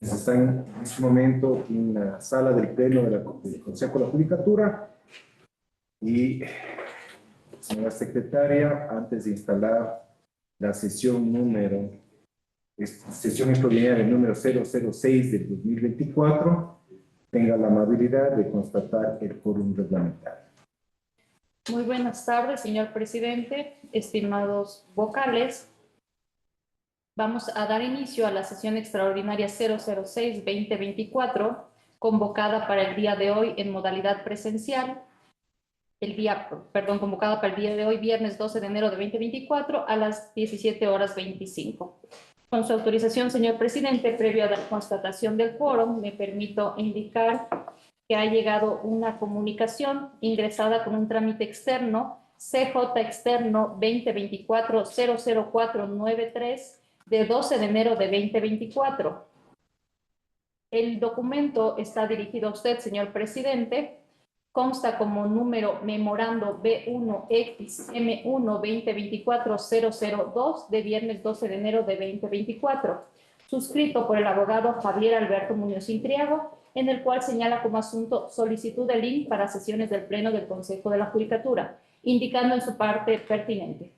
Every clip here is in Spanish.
Están en este momento en la sala del Pleno del Consejo de la Judicatura y, señora secretaria, antes de instalar la sesión extraordinaria número 006 del 2024, tenga la amabilidad de constatar el quórum reglamentario. Muy buenas tardes, señor presidente, estimados vocales. Vamos a dar inicio a la sesión extraordinaria 006-2024, convocada para el día de hoy en modalidad presencial, convocada para el día de hoy, viernes 12 de enero de 2024, a las 17:25. Con su autorización, señor presidente, previo a la constatación del quórum, me permito indicar que ha llegado una comunicación ingresada con un trámite externo, CJ externo 2024-00493, de 12 de enero de 2024. El documento está dirigido a usted, señor presidente. Consta como número memorando B1XM1-2024-002 de viernes 12 de enero de 2024, suscrito por el abogado Javier Alberto Muñoz Intriago, en el cual señala como asunto solicitud de link para sesiones del Pleno del Consejo de la Judicatura, indicando en su parte pertinente.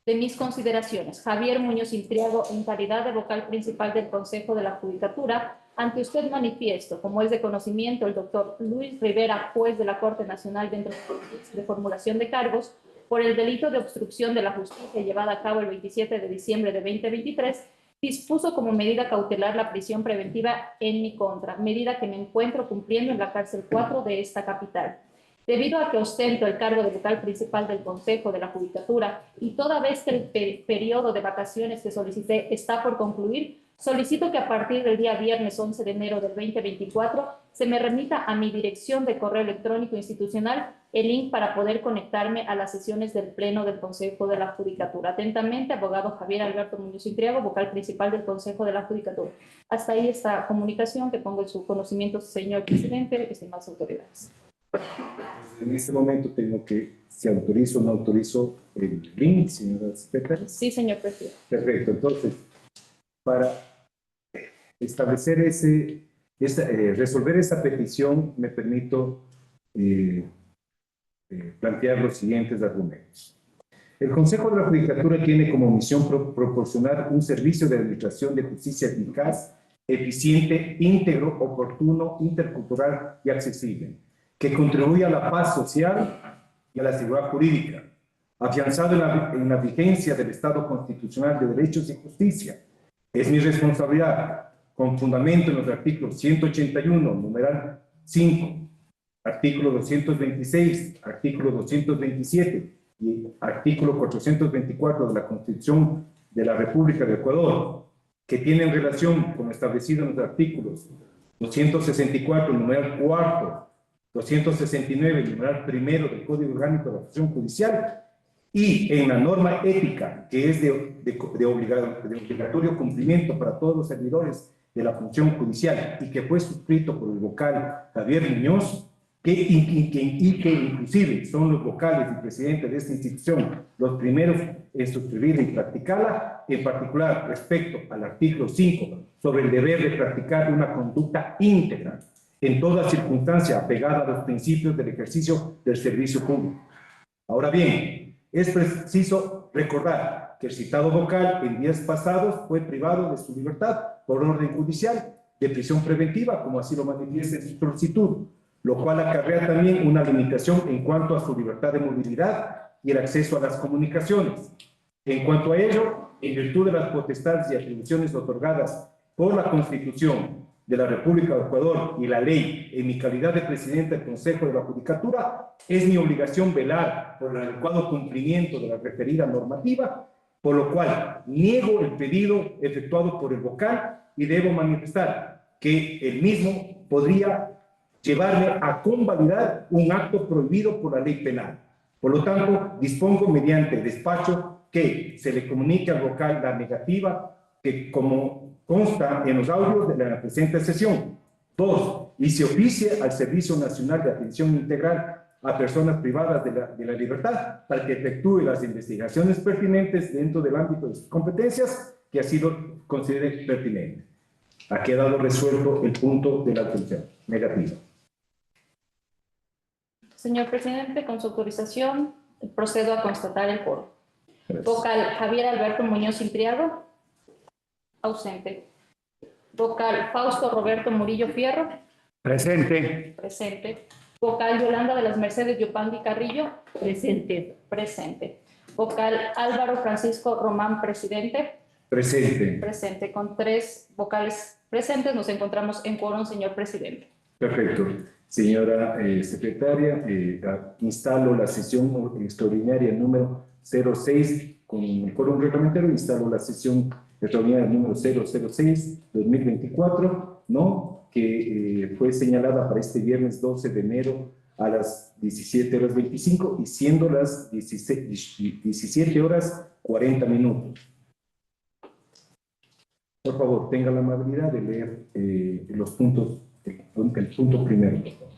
De mis consideraciones, Javier Muñoz Intriago, en calidad de vocal principal del Consejo de la Judicatura, ante usted manifiesto, como es de conocimiento, el doctor Luis Rivera, juez de la Corte Nacional dentro de formulación de cargos, por el delito de obstrucción de la justicia llevada a cabo el 27 de diciembre de 2023, dispuso como medida cautelar la prisión preventiva en mi contra, medida que me encuentro cumpliendo en la cárcel 4 de esta capital. Debido a que ostento el cargo de vocal principal del Consejo de la Judicatura y toda vez que el periodo de vacaciones que solicité está por concluir, solicito que a partir del día viernes 11 de enero del 2024 se me remita a mi dirección de correo electrónico institucional el link para poder conectarme a las sesiones del Pleno del Consejo de la Judicatura. Atentamente, abogado Javier Alberto Muñoz Intriago, vocal principal del Consejo de la Judicatura. Hasta ahí esta comunicación que pongo en su conocimiento, señor presidente, estimadas autoridades. En este momento tengo que, si autorizo o no autorizo el link, señora secretaria. Sí, señor presidente. Perfecto. Entonces, para establecer resolver esa petición, me permito plantear los siguientes argumentos. El Consejo de la Judicatura tiene como misión proporcionar un servicio de administración de justicia eficaz, eficiente, íntegro, oportuno, intercultural y accesible, que contribuya a la paz social y a la seguridad jurídica, afianzado en la vigencia del Estado constitucional de derechos y justicia. Es mi responsabilidad, con fundamento en los artículos 181, numeral 5, artículo 226, artículo 227 y artículo 424 de la Constitución de la República de Ecuador, que tienen relación con lo establecido en los artículos 264, numeral 4, 269, numeral 1 del Código Orgánico de la Función Judicial, y en la norma ética, que es de obligatorio cumplimiento para todos los servidores de la función judicial y que fue suscrito por el vocal Javier Muñoz, que inclusive son los vocales y presidentes de esta institución los primeros en suscribirla y practicarla, en particular respecto al artículo 5 sobre el deber de practicar una conducta íntegra en toda circunstancia apegada a los principios del ejercicio del servicio público. Ahora bien, es preciso recordar que el citado vocal en días pasados fue privado de su libertad por orden judicial de prisión preventiva, como así lo manifiesta en su solicitud, lo cual acarrea también una limitación en cuanto a su libertad de movilidad y el acceso a las comunicaciones. En cuanto a ello, en virtud de las potestades y atribuciones otorgadas por la Constitución de la República de Ecuador y la ley, en mi calidad de presidente del Consejo de la Judicatura, es mi obligación velar por el adecuado cumplimiento de la referida normativa, por lo cual niego el pedido efectuado por el vocal y debo manifestar que el mismo podría llevarme a convalidar un acto prohibido por la ley penal. Por lo tanto, dispongo mediante despacho que se le comunique al vocal la negativa que, como consta en los audios de la presente sesión. 2. Y se oficie al Servicio Nacional de Atención Integral a personas privadas de la libertad para que efectúe las investigaciones pertinentes dentro del ámbito de sus competencias que así lo considere pertinente. Ha quedado resuelto el punto de la atención. Negativo. Señor presidente, con su autorización, procedo a constatar el quórum. Gracias. Vocal Javier Alberto Muñoz Intriago. Ausente. Vocal Fausto Roberto Murillo Fierro. Presente. Presente. Vocal Yolanda de las Mercedes Yopangui Carrillo. Presente. Presente. Vocal Álvaro Francisco Román, presidente. Presente. Presente. Con 3 vocales presentes nos encontramos en quórum, señor presidente. Perfecto. Señora secretaria, instalo la sesión extraordinaria número 06 con el quórum reglamentario. Instalo la sesión extraordinaria número 006-2024, ¿no? Que fue señalada para este viernes 12 de enero a las 17:25 y siendo las 17:40. Por favor, tenga la amabilidad de leer los puntos, el punto primero. Por favor.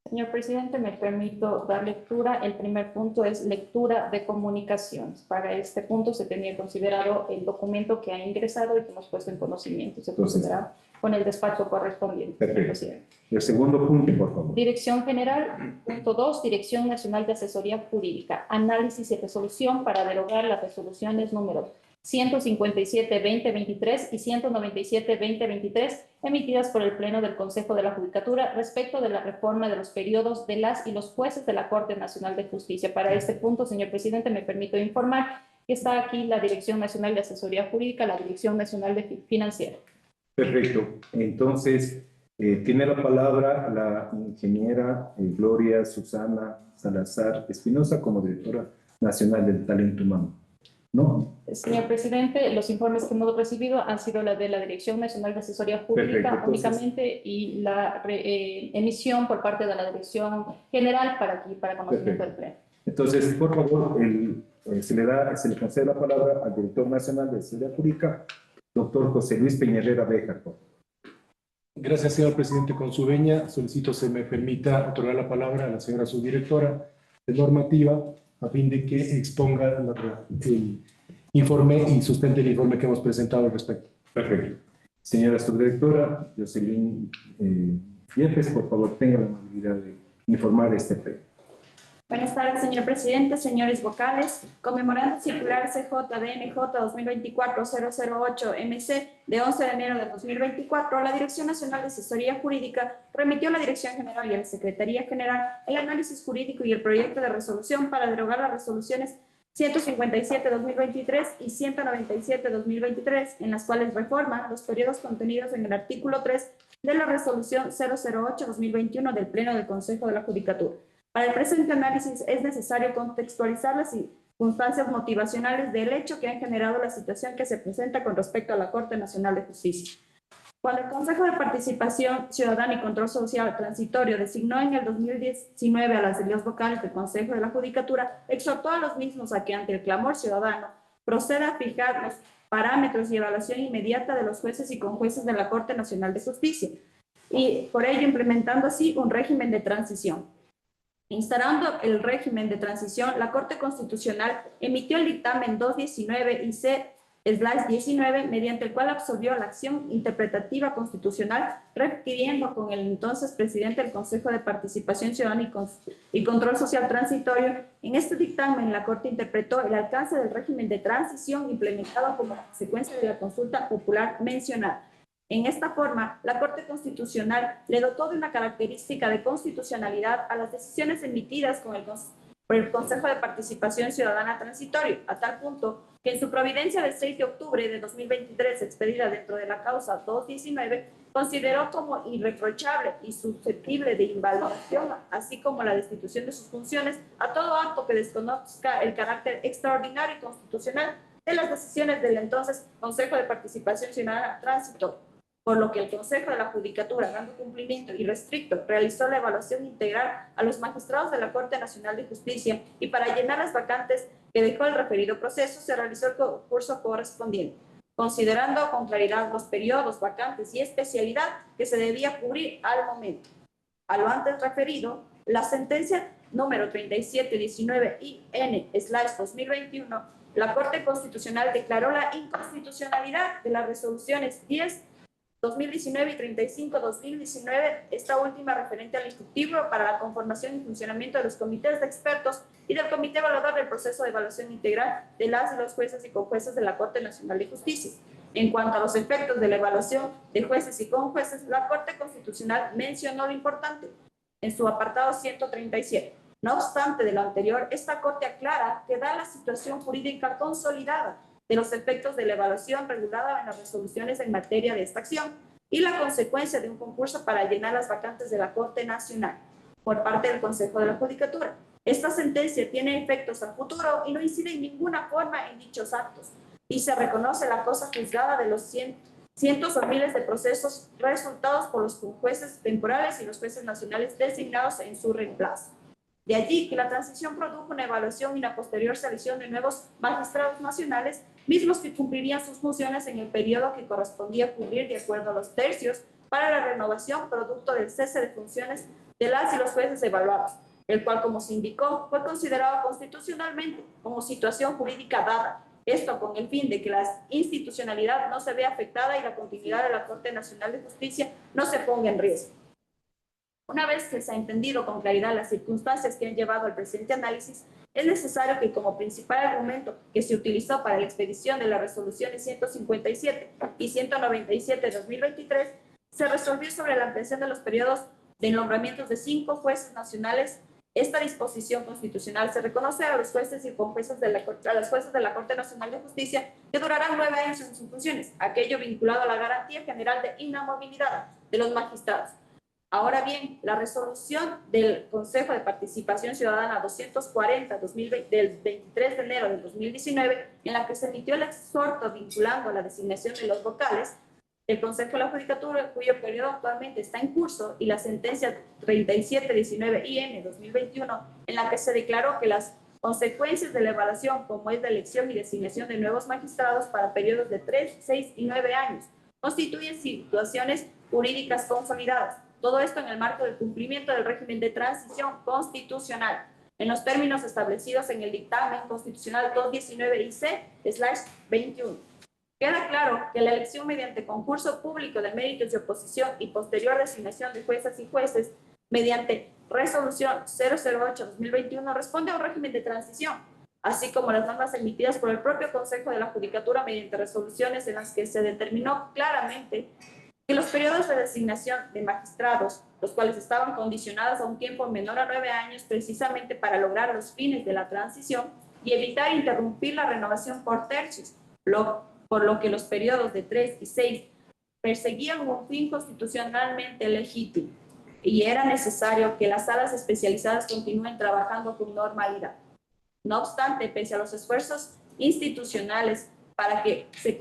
Señor presidente, me permito dar lectura. El primer punto es lectura de comunicaciones. Para este punto se tenía considerado el documento que ha ingresado y que hemos puesto en conocimiento. Se considerará con el despacho correspondiente. Perfecto. Presidente. El segundo punto, por favor. Dirección General, punto 2, Dirección Nacional de Asesoría Jurídica. Análisis y resolución para derogar las resoluciones números 157-2023 y 197-2023 emitidas por el Pleno del Consejo de la Judicatura respecto de la reforma de los periodos de las y los jueces de la Corte Nacional de Justicia. Para este punto, señor presidente, me permito informar que está aquí la Dirección Nacional de Asesoría Jurídica, la Dirección Nacional de Financiera. Perfecto. Entonces, tiene la palabra la ingeniera Gloria Susana Salazar Espinosa como directora nacional del talento humano. ¿No? Señor presidente, los informes que hemos recibido han sido la de la Dirección Nacional de Asesoría Jurídica. Perfecto, únicamente y la emisión por parte de la Dirección General para conocimiento del Pleno. Entonces, por favor, se le concede la palabra al director nacional de Asesoría Jurídica, doctor José Luis Peñarrera Béjar. Gracias, señor presidente. Con su venia, solicito se me permita otorgar la palabra a la señora subdirectora de normativa a fin de que exponga el informe y sustente el informe que hemos presentado al respecto. Perfecto. Señora subdirectora Jocelyn Fiepes, por favor, tenga la amabilidad de informar este pleno. Buenas tardes, señor presidente, señores vocales. Conmemorando circular CJ-DNJ 2024-008-MC de 11 de enero de 2024, la Dirección Nacional de Asesoría Jurídica remitió a la Dirección General y a la Secretaría General el análisis jurídico y el proyecto de resolución para derogar las resoluciones 157-2023 y 197-2023, en las cuales reforma los periodos contenidos en el artículo 3 de la resolución 008-2021 del Pleno del Consejo de la Judicatura. Para el presente análisis es necesario contextualizar las circunstancias motivacionales del hecho que han generado la situación que se presenta con respecto a la Corte Nacional de Justicia. Cuando el Consejo de Participación Ciudadana y Control Social Transitorio designó en el 2019 a las asambleas vocales del Consejo de la Judicatura, exhortó a los mismos a que ante el clamor ciudadano proceda a fijar los parámetros y evaluación inmediata de los jueces y conjueces de la Corte Nacional de Justicia y por ello implementando así un régimen de transición. Instalando el régimen de transición, la Corte Constitucional emitió el dictamen 219 y C/19, mediante el cual absolvió la acción interpretativa constitucional, requiriendo con el entonces presidente del Consejo de Participación Ciudadana y Control Social Transitorio. En este dictamen, la Corte interpretó el alcance del régimen de transición implementado como consecuencia de la consulta popular mencionada. En esta forma, la Corte Constitucional le dotó de una característica de constitucionalidad a las decisiones emitidas por el Consejo de Participación Ciudadana Transitorio, a tal punto que en su providencia del 6 de octubre de 2023, expedida dentro de la causa 219, consideró como irreprochable y susceptible de invalidación, así como la destitución de sus funciones, a todo acto que desconozca el carácter extraordinario y constitucional de las decisiones del entonces Consejo de Participación Ciudadana Transitorio. Por lo que el Consejo de la Judicatura, dando cumplimiento irrestricto, realizó la evaluación integral a los magistrados de la Corte Nacional de Justicia y para llenar las vacantes que dejó el referido proceso, se realizó el concurso correspondiente, considerando con claridad los periodos, vacantes y especialidad que se debía cubrir al momento. A lo antes referido, la sentencia número 3719-IN/2021, la Corte Constitucional declaró la inconstitucionalidad de las resoluciones 10 2019 y 35-2019, esta última referente al instructivo para la conformación y funcionamiento de los comités de expertos y del comité evaluador del proceso de evaluación integral de las y los jueces y conjueces de la Corte Nacional de Justicia. En cuanto a los efectos de la evaluación de jueces y conjueces, la Corte Constitucional mencionó lo importante en su apartado 137. No obstante de lo anterior, esta Corte aclara que da la situación jurídica consolidada de los efectos de la evaluación regulada en las resoluciones en materia de esta acción y la consecuencia de un concurso para llenar las vacantes de la Corte Nacional por parte del Consejo de la Judicatura. Esta sentencia tiene efectos a futuro y no incide en ninguna forma en dichos actos y se reconoce la cosa juzgada de los cientos o miles de procesos resultados por los jueces temporales y los jueces nacionales designados en su reemplazo. De allí que la transición produjo una evaluación y una posterior selección de nuevos magistrados nacionales, mismos que cumplirían sus funciones en el periodo que correspondía cubrir de acuerdo a los tercios para la renovación producto del cese de funciones de las y los jueces evaluados, el cual, como se indicó, fue considerado constitucionalmente como situación jurídica dada. Esto con el fin de que la institucionalidad no se vea afectada y la continuidad de la Corte Nacional de Justicia no se ponga en riesgo. Una vez que se ha entendido con claridad las circunstancias que han llevado al presente análisis, es necesario que como principal argumento que se utilizó para la expedición de las resoluciones 157 y 197 de 2023, se resolvió sobre la ampliación de los periodos de nombramientos de 5 jueces nacionales. Esta disposición constitucional se reconoce a los jueces y conjueces de la Corte Nacional de Justicia que durarán 9 años en sus funciones, aquello vinculado a la garantía general de inamovilidad de los magistrados. Ahora bien, la resolución del Consejo de Participación Ciudadana 240 del 23 de enero del 2019, en la que se emitió el exhorto vinculando a la designación de los vocales del Consejo de la Judicatura, cuyo periodo actualmente está en curso, y la sentencia 3719-IN 2021, en la que se declaró que las consecuencias de la evaluación, como es la elección y designación de nuevos magistrados para periodos de 3, 6 y 9 años, constituyen situaciones jurídicas consolidadas. Todo esto en el marco del cumplimiento del régimen de transición constitucional, en los términos establecidos en el dictamen constitucional 219-IC/21. Queda claro que la elección mediante concurso público de méritos de oposición y posterior designación de juezas y jueces mediante resolución 008-2021 responde a un régimen de transición, así como las normas emitidas por el propio Consejo de la Judicatura mediante resoluciones en las que se determinó claramente que los periodos de designación de magistrados, los cuales estaban condicionados a un tiempo menor a 9 años, precisamente para lograr los fines de la transición y evitar interrumpir la renovación por tercios, por lo que los periodos de 3 y 6 perseguían un fin constitucionalmente legítimo y era necesario que las salas especializadas continúen trabajando con normalidad. No obstante, pese a los esfuerzos institucionales para que se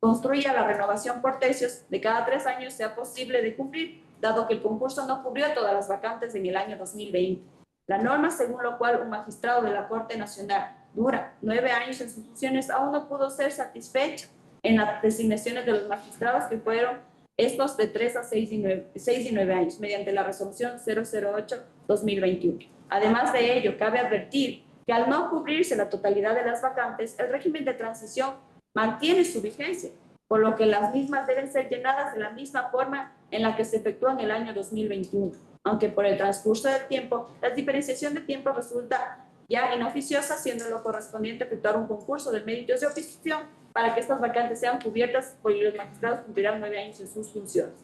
construya la renovación por tercios de cada 3 años sea posible de cumplir, dado que el concurso no cubrió todas las vacantes en el año 2020. La norma según lo cual un magistrado de la Corte Nacional dura 9 años en sus funciones aún no pudo ser satisfecha en las designaciones de los magistrados que fueron estos de 3 a 6 y 9 años, mediante la resolución 008-2021. Además de ello, cabe advertir que al no cubrirse la totalidad de las vacantes, el régimen de transición mantiene su vigencia, por lo que las mismas deben ser llenadas de la misma forma en la que se efectuó en el año 2021, aunque por el transcurso del tiempo, la diferenciación de tiempo resulta ya inoficiosa, siendo lo correspondiente efectuar un concurso de méritos de oposición para que estas vacantes sean cubiertas, pues los magistrados cumplirán 9 años en sus funciones.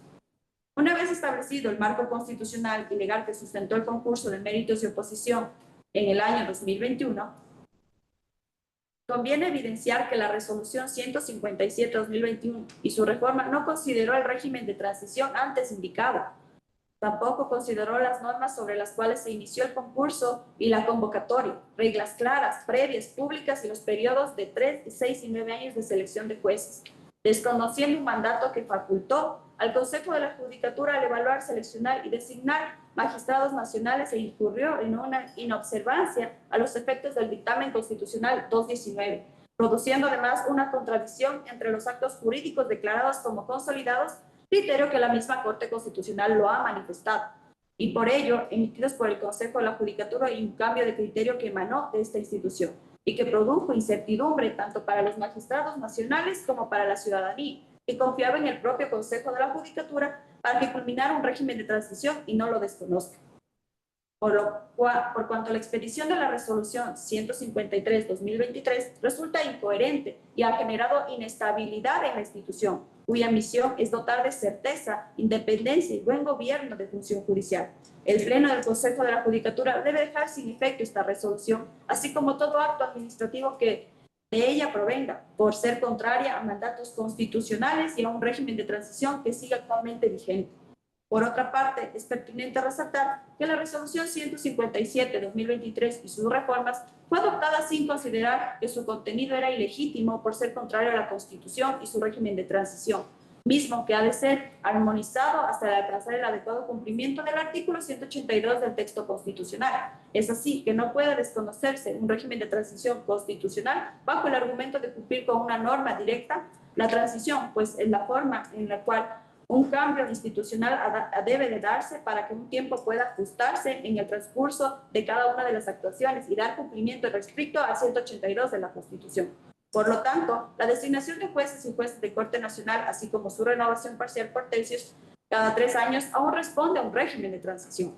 Una vez establecido el marco constitucional y legal que sustentó el concurso de méritos de oposición en el año 2021, conviene evidenciar que la resolución 157-2021 y su reforma no consideró el régimen de transición antes indicado. Tampoco consideró las normas sobre las cuales se inició el concurso y la convocatoria, reglas claras, previas, públicas y los periodos de 3, 6 y 9 años de selección de jueces, desconociendo un mandato que facultó al Consejo de la Judicatura al evaluar, seleccionar y designar magistrados nacionales e incurrió en una inobservancia a los efectos del dictamen constitucional 219, produciendo además una contradicción entre los actos jurídicos declarados como consolidados, criterio que la misma Corte Constitucional lo ha manifestado, y por ello emitidos por el Consejo de la Judicatura y un cambio de criterio que emanó de esta institución y que produjo incertidumbre tanto para los magistrados nacionales como para la ciudadanía, y confiaba en el propio Consejo de la Judicatura para que culminara un régimen de transición y no lo desconozca. Por cuanto la expedición de la resolución 153-2023 resulta incoherente y ha generado inestabilidad en la institución, cuya misión es dotar de certeza, independencia y buen gobierno de función judicial. El Pleno del Consejo de la Judicatura debe dejar sin efecto esta resolución, así como todo acto administrativo que de ella provenga, por ser contraria a mandatos constitucionales y a un régimen de transición que sigue actualmente vigente. Por otra parte, es pertinente resaltar que la resolución 157-2023 y sus reformas fue adoptada sin considerar que su contenido era ilegítimo por ser contrario a la Constitución y su régimen de transición, mismo que ha de ser armonizado hasta alcanzar el adecuado cumplimiento del artículo 182 del texto constitucional. Es así que no puede desconocerse un régimen de transición constitucional bajo el argumento de cumplir con una norma directa la transición, pues es la forma en la cual un cambio institucional debe de darse para que un tiempo pueda ajustarse en el transcurso de cada una de las actuaciones y dar cumplimiento restricto al 182 de la Constitución. Por lo tanto, la designación de jueces y jueces de Corte Nacional, así como su renovación parcial por tercios cada 3 años, aún responde a un régimen de transición.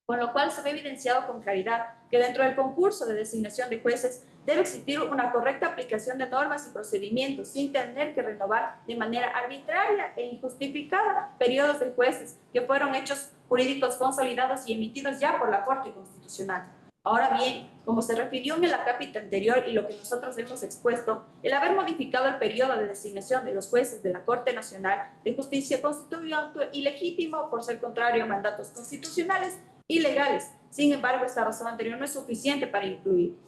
Con lo cual se ve evidenciado con claridad que dentro del concurso de designación de jueces debe existir una correcta aplicación de normas y procedimientos sin tener que renovar de manera arbitraria e injustificada periodos de jueces que fueron hechos jurídicos consolidados y emitidos ya por la Corte Constitucional. Ahora bien, como se refirió en el acápite anterior y lo que nosotros hemos expuesto, el haber modificado el periodo de designación de los jueces de la Corte Nacional de Justicia constituye un acto ilegítimo por ser contrario a mandatos constitucionales y legales. Sin embargo, esta razón anterior no es suficiente para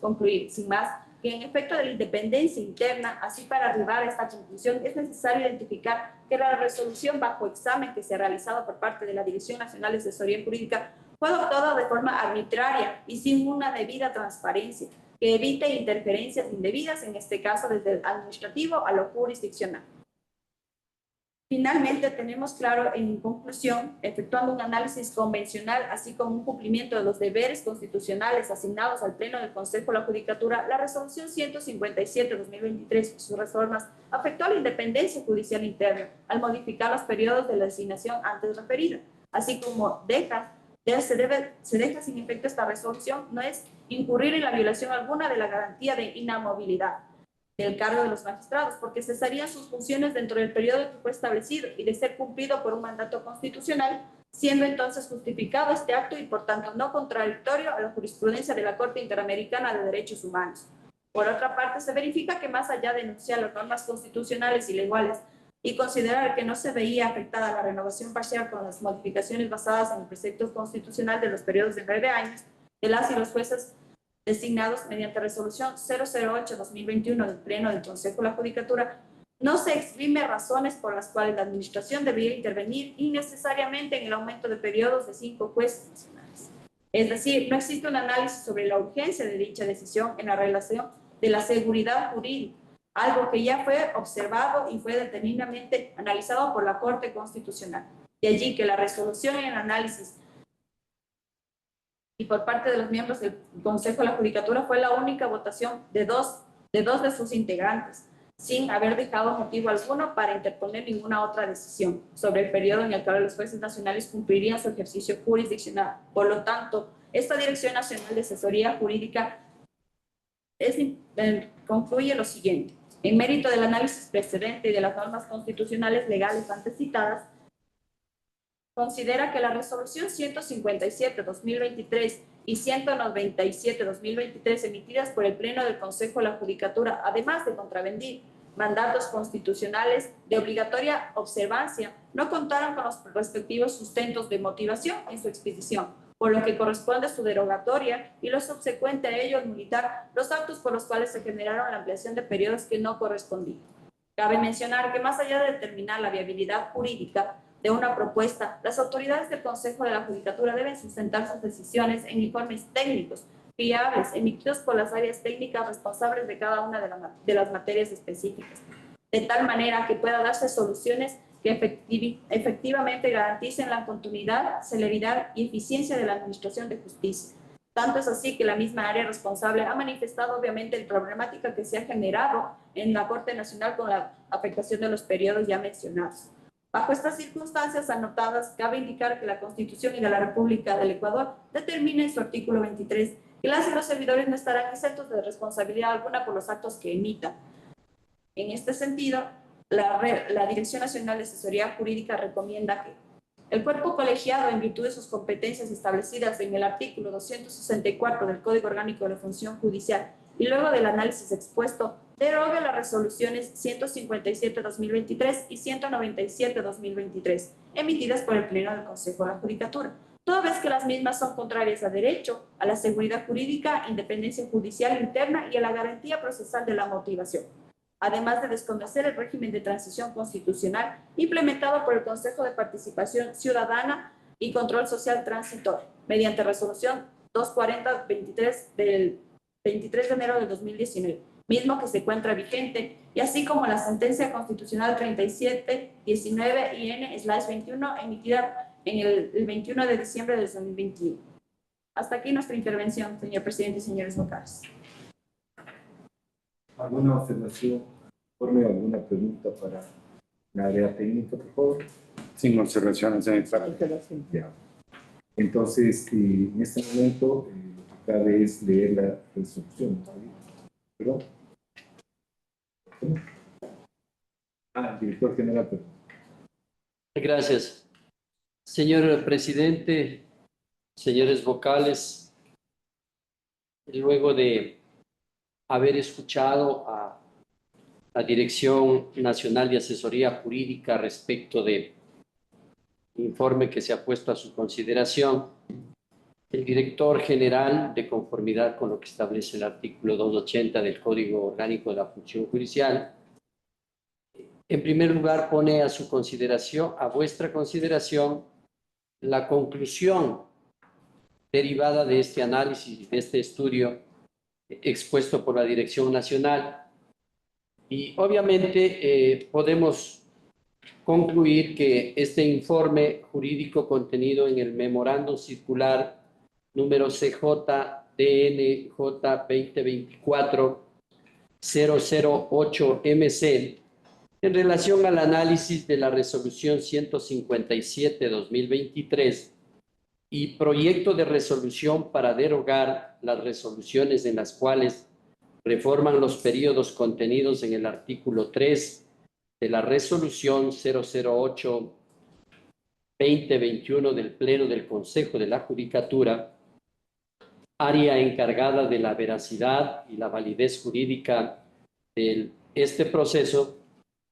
concluir, sin más, que en efecto de la independencia interna, así para arribar a esta conclusión, es necesario identificar que la resolución bajo examen que se ha realizado por parte de la Dirección Nacional de Asesoría Jurídica fue adoptada de forma arbitraria y sin una debida transparencia, que evite interferencias indebidas, en este caso desde el administrativo a lo jurisdiccional. Finalmente, tenemos claro en conclusión, efectuando un análisis convencional, así como un cumplimiento de los deberes constitucionales asignados al Pleno del Consejo de la Judicatura, la resolución 157-2023 y sus reformas afectó a la independencia judicial interna al modificar los periodos de la designación antes referida, así como se deja sin efecto esta resolución, no es incurrir en la violación alguna de la garantía de inamovilidad del cargo de los magistrados, porque cesarían sus funciones dentro del periodo que fue establecido y de ser cumplido por un mandato constitucional, siendo entonces justificado este acto y por tanto no contradictorio a la jurisprudencia de la Corte Interamericana de Derechos Humanos. Por otra parte, se verifica que más allá de enunciar las normas constitucionales y legales y considerar que no se veía afectada la renovación parcial con las modificaciones basadas en el precepto constitucional de los periodos de 9 años de las y los jueces designados mediante resolución 008-2021 del Pleno del Consejo de la Judicatura, no se exprime razones por las cuales la Administración debería intervenir innecesariamente en el aumento de periodos de 5 jueces nacionales. Es decir, no existe un análisis sobre la urgencia de dicha decisión en la relación de la seguridad jurídica, algo que ya fue observado y fue detenidamente analizado por la Corte Constitucional. De allí que la resolución en el análisis y por parte de los miembros del Consejo de la Judicatura fue la única votación de dos de sus integrantes, sin haber dejado motivo alguno para interponer ninguna otra decisión sobre el periodo en el que los jueces nacionales cumplirían su ejercicio jurisdiccional. Por lo tanto, esta Dirección Nacional de Asesoría Jurídica concluye lo siguiente. En mérito del análisis precedente y de las normas constitucionales legales antes citadas, considera que la resolución 157-2023 y 197-2023 emitidas por el Pleno del Consejo de la Judicatura, además de contravenir mandatos constitucionales de obligatoria observancia, no contaron con los respectivos sustentos de motivación en su expedición, por lo que corresponde a su derogatoria y lo subsecuente a ello nulitar los actos por los cuales se generaron la ampliación de periodos que no correspondían. Cabe mencionar que más allá de determinar la viabilidad jurídica de una propuesta, las autoridades del Consejo de la Judicatura deben sustentar sus decisiones en informes técnicos fiables emitidos por las áreas técnicas responsables de cada una de las materias específicas, de tal manera que pueda darse soluciones que efectivamente garanticen la continuidad, celeridad y eficiencia de la administración de justicia. Tanto es así que la misma área responsable ha manifestado obviamente la problemática que se ha generado en la Corte Nacional con la afectación de los periodos ya mencionados. Bajo estas circunstancias anotadas, cabe indicar que la Constitución de la República del Ecuador determina en su artículo 23 que las y los servidores no estarán exentos de responsabilidad alguna por los actos que emitan. En este sentido, la Dirección Nacional de Asesoría Jurídica recomienda que el cuerpo colegiado, en virtud de sus competencias establecidas en el artículo 264 del Código Orgánico de la Función Judicial y luego del análisis expuesto, derogue las resoluciones 157-2023 y 197-2023, emitidas por el Pleno del Consejo de la Judicatura, toda vez que las mismas son contrarias a derecho, a la seguridad jurídica, independencia judicial interna y a la garantía procesal de la motivación, además de desconocer el régimen de transición constitucional implementado por el Consejo de Participación Ciudadana y Control Social Transitorio, mediante resolución 240-23 del 23 de enero del 2019, mismo que se encuentra vigente, y así como la sentencia constitucional 37-19-IN/21 emitida en el 21 de diciembre del 2021. Hasta aquí nuestra intervención, señor presidente y señores vocales. ¿Alguna observación, informe, alguna pregunta para la área técnica, por favor? Sin observaciones, señor presidente. Ya. Entonces, en este momento, lo que cabe es leer la resolución. ¿Perdón? Director general, perdón. Gracias. Señor presidente, señores vocales, luego de haber escuchado a la Dirección Nacional de Asesoría Jurídica respecto del informe que se ha puesto a su consideración, el director general, de conformidad con lo que establece el artículo 280 del Código Orgánico de la Función Judicial, en primer lugar pone a su consideración, a vuestra consideración, la conclusión derivada de este análisis, de este estudio expuesto por la Dirección Nacional. Y obviamente podemos concluir que este informe jurídico contenido en el memorándum circular número CJ-DNJ 2024-008-MC en relación al análisis de la resolución 157-2023 y proyecto de resolución para derogar las resoluciones en las cuales reforman los periodos contenidos en el artículo 3 de la resolución 008-2021 del Pleno del Consejo de la Judicatura, área encargada de la veracidad y la validez jurídica de este proceso,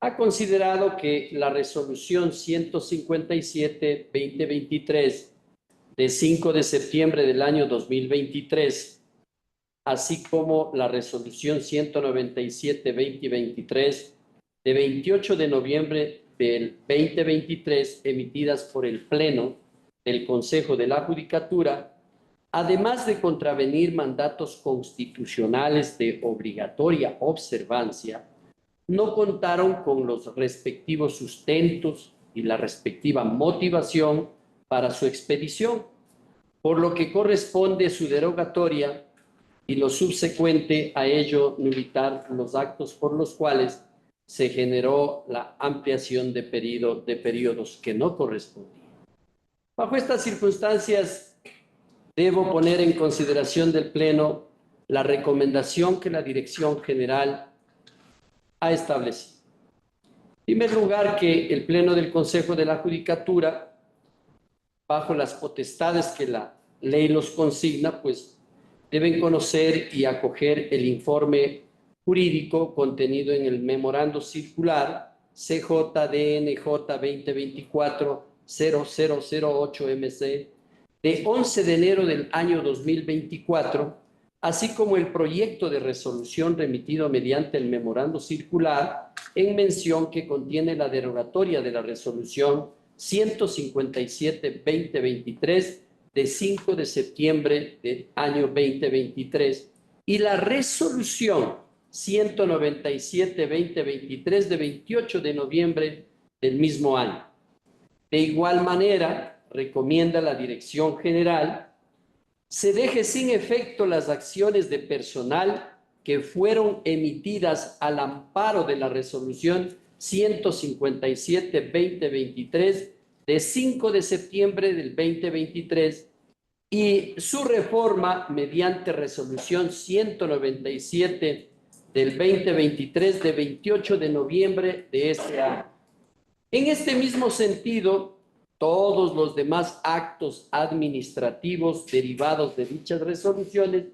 ha considerado que la resolución 157-2023 de 5 de septiembre del año 2023, así como la resolución 197-2023 de 28 de noviembre del 2023 emitidas por el Pleno del Consejo de la Judicatura, además de contravenir mandatos constitucionales de obligatoria observancia, no contaron con los respectivos sustentos y la respectiva motivación para su expedición, por lo que corresponde su derogatoria y lo subsecuente a ello nulitar los actos por los cuales se generó la ampliación de periodos que no correspondían. Bajo estas circunstancias, debo poner en consideración del Pleno la recomendación que la Dirección General ha establecido. En primer lugar, que el Pleno del Consejo de la Judicatura, bajo las potestades que la ley los consigna, pues deben conocer y acoger el informe jurídico contenido en el memorando circular CJ-DNJ 2024-0008-MC de 11 de enero del año 2024, así como el proyecto de resolución remitido mediante el memorando circular en mención que contiene la derogatoria de la resolución 157-2023 de 5 de septiembre del año 2023 y la resolución 197-2023 de 28 de noviembre del mismo año. De igual manera, recomienda la Dirección General se deje sin efecto las acciones de personal que fueron emitidas al amparo de la resolución 157-2023 de 5 de septiembre del 2023 y su reforma mediante resolución 197 del 2023 de 28 de noviembre de este año. En este mismo sentido, todos los demás actos administrativos derivados de dichas resoluciones,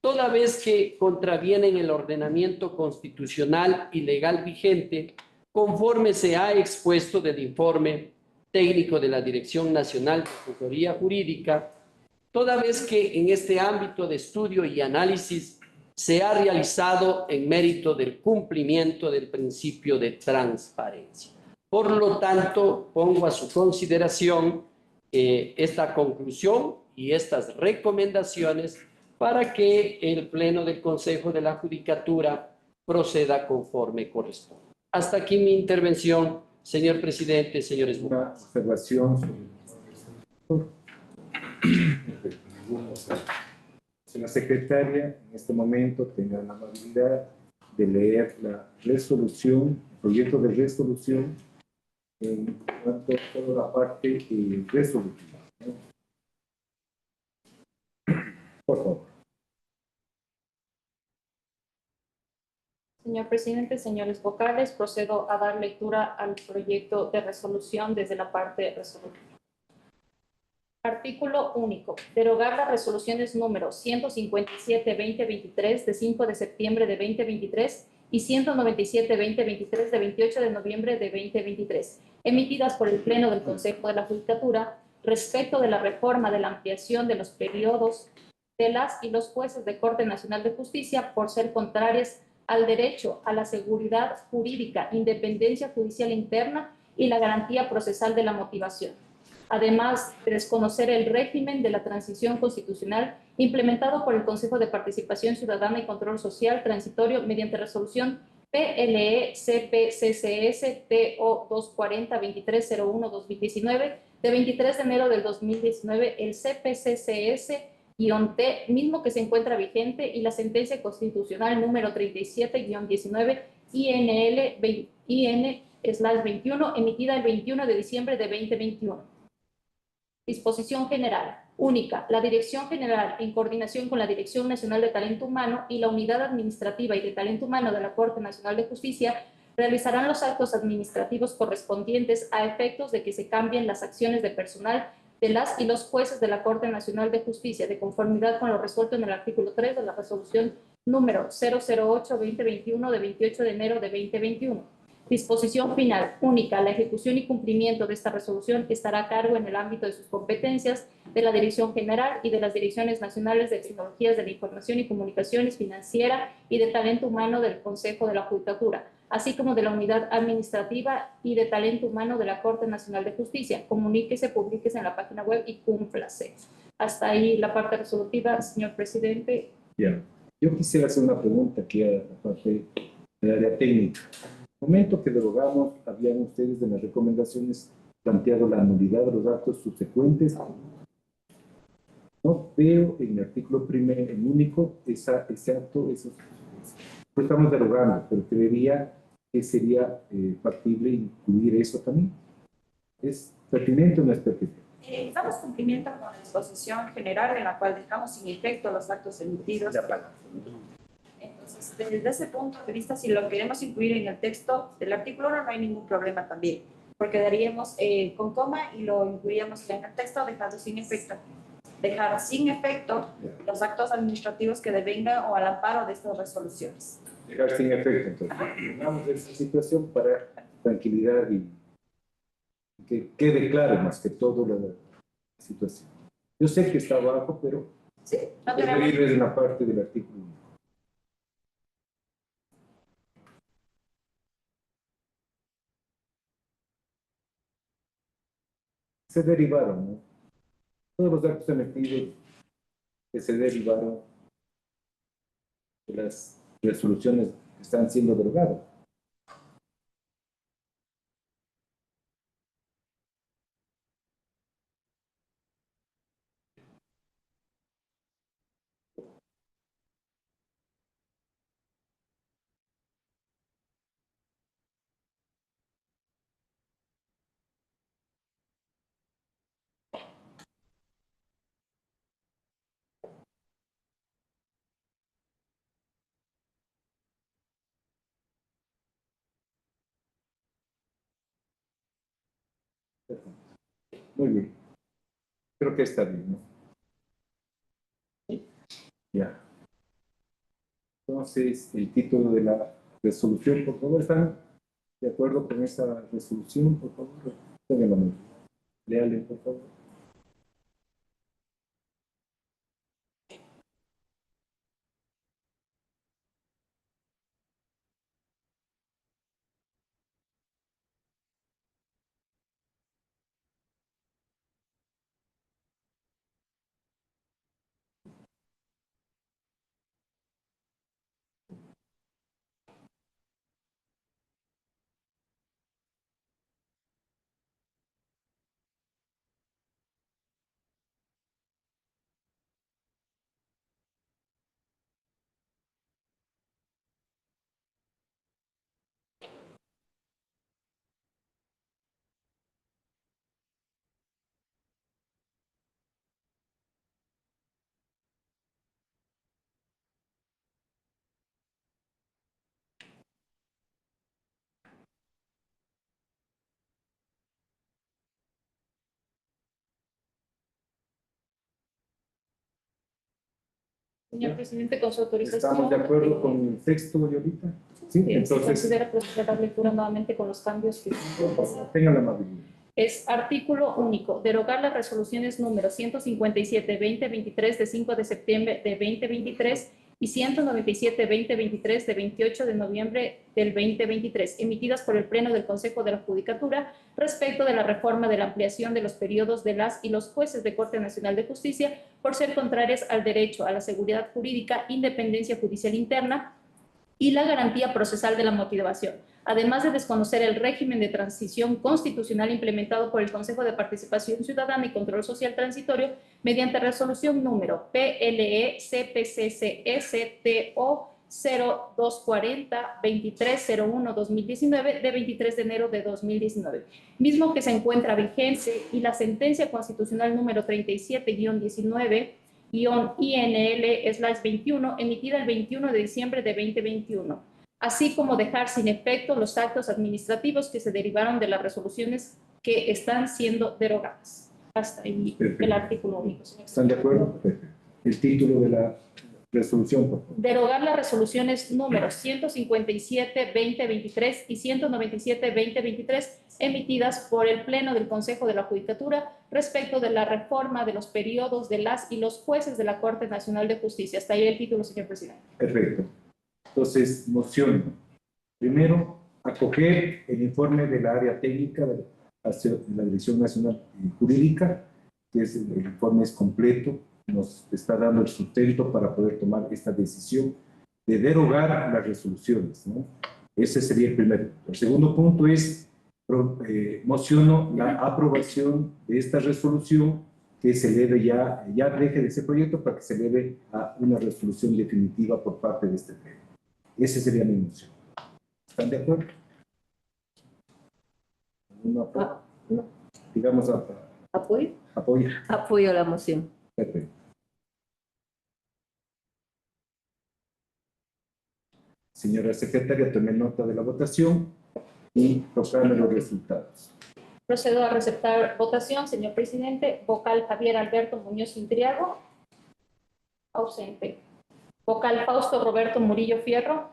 toda vez que contravienen el ordenamiento constitucional y legal vigente, conforme se ha expuesto del informe técnico de la Dirección Nacional de Asesoría Jurídica, toda vez que en este ámbito de estudio y análisis se ha realizado en mérito del cumplimiento del principio de transparencia. Por lo tanto, pongo a su consideración esta conclusión y estas recomendaciones para que el Pleno del Consejo de la Judicatura proceda conforme corresponde. Hasta aquí mi intervención, señor presidente, señores. Una observación sobre si la secretaria en este momento tenga la amabilidad de leer la resolución, el proyecto de resolución en cuanto a toda la parte resolutiva. Por favor. Señor presidente, señores vocales, procedo a dar lectura al proyecto de resolución desde la parte resolutiva. Artículo único. Derogar las resoluciones número 157-2023 de 5 de septiembre de 2023 y 197-2023 de 28 de noviembre de 2023, emitidas por el Pleno del Consejo de la Judicatura respecto de la reforma de la ampliación de los periodos de las y los jueces de Corte Nacional de Justicia por ser contrarias al derecho a la seguridad jurídica, independencia judicial interna y la garantía procesal de la motivación. Además de desconocer el régimen de la transición constitucional implementado por el Consejo de Participación Ciudadana y Control Social transitorio mediante resolución PLE-CP-CCS-TO 240-2301-2019 de 23 de enero del 2019, el CP-CCS-T, mismo que se encuentra vigente, y la sentencia constitucional número 37-19 INL-21 emitida el 21 de diciembre de 2021. Disposición general. Única. La Dirección General, en coordinación con la Dirección Nacional de Talento Humano y la Unidad Administrativa y de Talento Humano de la Corte Nacional de Justicia, realizarán los actos administrativos correspondientes a efectos de que se cambien las acciones de personal de las y los jueces de la Corte Nacional de Justicia, de conformidad con lo resuelto en el artículo 3 de la resolución número 008-2021 de 28 de enero de 2021. Disposición final. Única. La ejecución y cumplimiento de esta resolución estará a cargo en el ámbito de sus competencias de la Dirección General y de las Direcciones Nacionales de Tecnologías de la Información y Comunicaciones, Financiera y de Talento Humano del Consejo de la Judicatura, así como de la Unidad Administrativa y de Talento Humano de la Corte Nacional de Justicia. Comuníquese, publíquese en la página web y cúmplase. Hasta ahí la parte resolutiva, señor presidente. Bien. Yo quisiera hacer una pregunta aquí a la parte del área técnica. En el momento que derogamos, habían ustedes en las recomendaciones planteado la nulidad de los actos subsecuentes. No veo en el artículo primero, en único, ese acto, eso. Pues estamos derogando, pero creería que sería factible incluir eso también. ¿Es pertinente o no es pertinente? Damos cumplimiento con la disposición general en la cual dejamos sin efecto los actos emitidos. Entonces, desde ese punto de vista, si lo queremos incluir en el texto del artículo 1, no hay ningún problema también, porque daríamos con coma y lo incluiríamos en el texto dejando sin efecto. Dejar sin efecto los actos administrativos que devengan o al amparo de estas resoluciones. Dejar sin efecto, entonces. Vamos esa situación para tranquilidad y que quede claro más que todo la situación. Yo sé que está abajo, pero Sí, no es tenemos... libre de la parte del artículo 1. Se derivaron, ¿no? Todos los actos emitidos que se derivaron de las resoluciones que están siendo derogadas. Muy bien. Creo que está bien, ¿no? Ya. Entonces, el título de la resolución, por favor, ¿están de acuerdo con esa resolución? Por favor, tengan la mano. Léale, por favor. Señor presidente, con su autorización. ¿Estamos de acuerdo con el texto, Yolita? Sí, Se entonces, considera proceder la lectura nuevamente con los cambios que tengan la amabilidad. es artículo único, derogar las resoluciones número 157-2023 de 5 de septiembre de 2023 y 197-2023 de 28 de noviembre del 2023, emitidas por el Pleno del Consejo de la Judicatura respecto de la reforma de la ampliación de los periodos de las y los jueces de Corte Nacional de Justicia por ser contrarias al derecho a la seguridad jurídica, independencia judicial interna y la garantía procesal de la motivación, además de desconocer el régimen de transición constitucional implementado por el Consejo de Participación Ciudadana y Control Social Transitorio mediante resolución número PLE-CPCC-STO 0240-2301-2019 de 23 de enero de 2019, mismo que se encuentra vigente, y la sentencia constitucional número 37-19-INL/21, emitida el 21 de diciembre de 2021, así como dejar sin efecto los actos administrativos que se derivaron de las resoluciones que están siendo derogadas. Hasta ahí el artículo único. ¿Están de acuerdo? Perfecto. El título de la resolución, por favor. Derogar las resoluciones números 157-2023 y 197-2023 emitidas por el Pleno del Consejo de la Judicatura respecto de la reforma de los periodos de las y los jueces de la Corte Nacional de Justicia. Hasta ahí el título, señor presidente. Perfecto. Entonces, moción. Primero, acoger el informe de la área técnica de la Dirección Nacional Jurídica, que es el informe es completo, nos está dando el sustento para poder tomar esta decisión de derogar las resoluciones, ¿no? Ese sería el primer punto. El segundo punto es, mociono la aprobación de esta resolución, que se eleve ya deje de ese proyecto para que se eleve a una resolución definitiva por parte de este pleno. Esa sería mi moción. ¿Están de acuerdo? ¿Alguna No. digamos, ¿Apoyo? apoyo? Apoyo la moción. Perfecto. Señora secretaria, tome nota de la votación y proclame los resultados. Procedo a receptar votación, señor presidente. Vocal Javier Alberto Muñoz Intriago. Ausente. Vocal Fausto Roberto Murillo Fierro.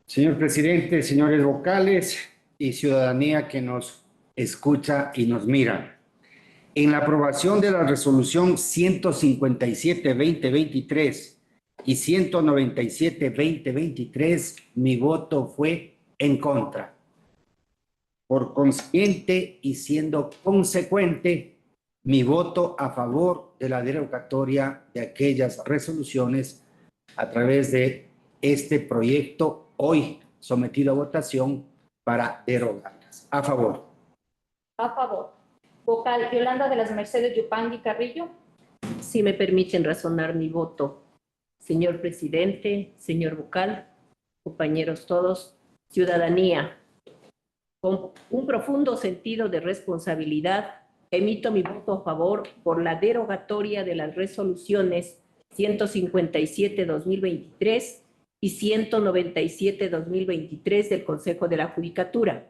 Señor presidente, señores vocales y ciudadanía que nos escucha y nos mira. En la aprobación de la resolución 157-2023 y 197-2023, mi voto fue en contra. Por consiguiente y siendo consecuente, mi voto a favor de la derogatoria de aquellas resoluciones a través de este proyecto hoy sometido a votación para derogarlas. A favor. A favor. Vocal Yolanda de las Mercedes Yupangui Carrillo. Si me permiten razonar mi voto, señor presidente, señor vocal, compañeros todos, ciudadanía, con un profundo sentido de responsabilidad, emito mi voto a favor por la derogatoria de las resoluciones 157-2023 y 197-2023 del Consejo de la Judicatura,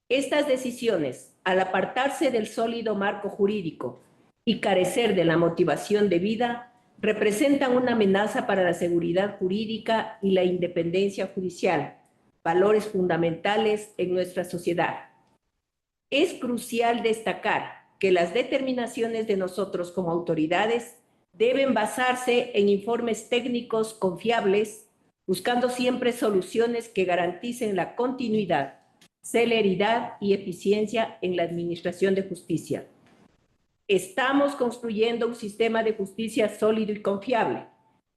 Estas decisiones, al apartarse del sólido marco jurídico y carecer de la motivación debida, representan una amenaza para la seguridad jurídica y la independencia judicial, valores fundamentales en nuestra sociedad. Es crucial destacar que las determinaciones de nosotros como autoridades deben basarse en informes técnicos confiables, buscando siempre soluciones que garanticen la continuidad, celeridad y eficiencia en la administración de justicia. Estamos construyendo un sistema de justicia sólido y confiable,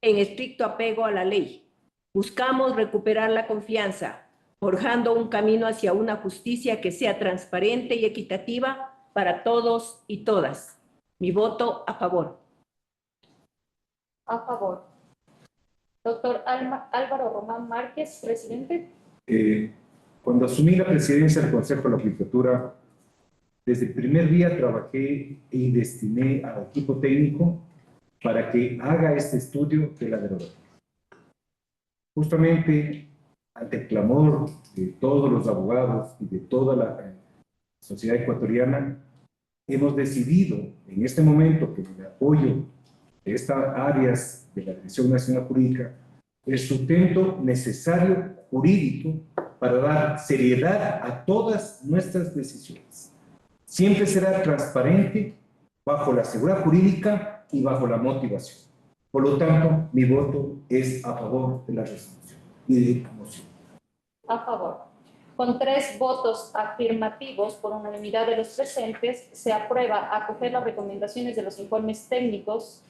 en estricto apego a la ley. Buscamos recuperar la confianza, forjando un camino hacia una justicia que sea transparente y equitativa para todos y todas. Mi voto a favor. A favor. Doctor Álvaro Román Márquez, presidente. Cuando asumí la presidencia del Consejo de la Judicatura, desde el primer día trabajé y destiné al equipo técnico para que haga este estudio de la derogatoria. Justamente ante el clamor de todos los abogados y de toda la sociedad ecuatoriana, hemos decidido en este momento que el apoyo de estas áreas de la Dirección Nacional Jurídica, el sustento necesario jurídico para dar seriedad a todas nuestras decisiones. Siempre será transparente bajo la seguridad jurídica y bajo la motivación. Por lo tanto, mi voto es a favor de la resolución y de la moción. A favor. Con 3 votos afirmativos por unanimidad de los presentes, se aprueba acoger las recomendaciones de los informes técnicos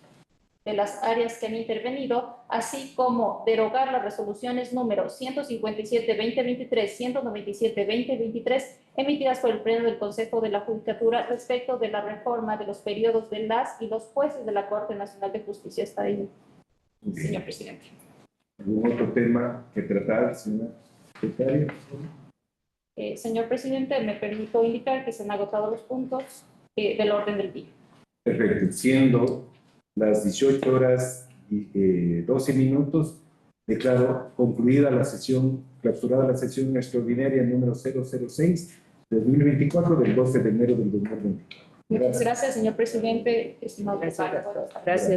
de las áreas que han intervenido, así como derogar las resoluciones número 157-2023, 197-2023, emitidas por el Pleno del Consejo de la Judicatura respecto de la reforma de los periodos de las y los jueces de la Corte Nacional de Justicia. Está ahí, señor presidente. ¿Algún otro tema que tratar, señora secretaria? Señor presidente, me permito indicar que se han agotado los puntos del orden del día. Perfecto. Siendo las 18 horas y 12 minutos, declaro concluida la sesión, clausurada la sesión extraordinaria número 006 de 2024 del 12 de enero del 2024. Muchas gracias, señor presidente. Estimado Gracias.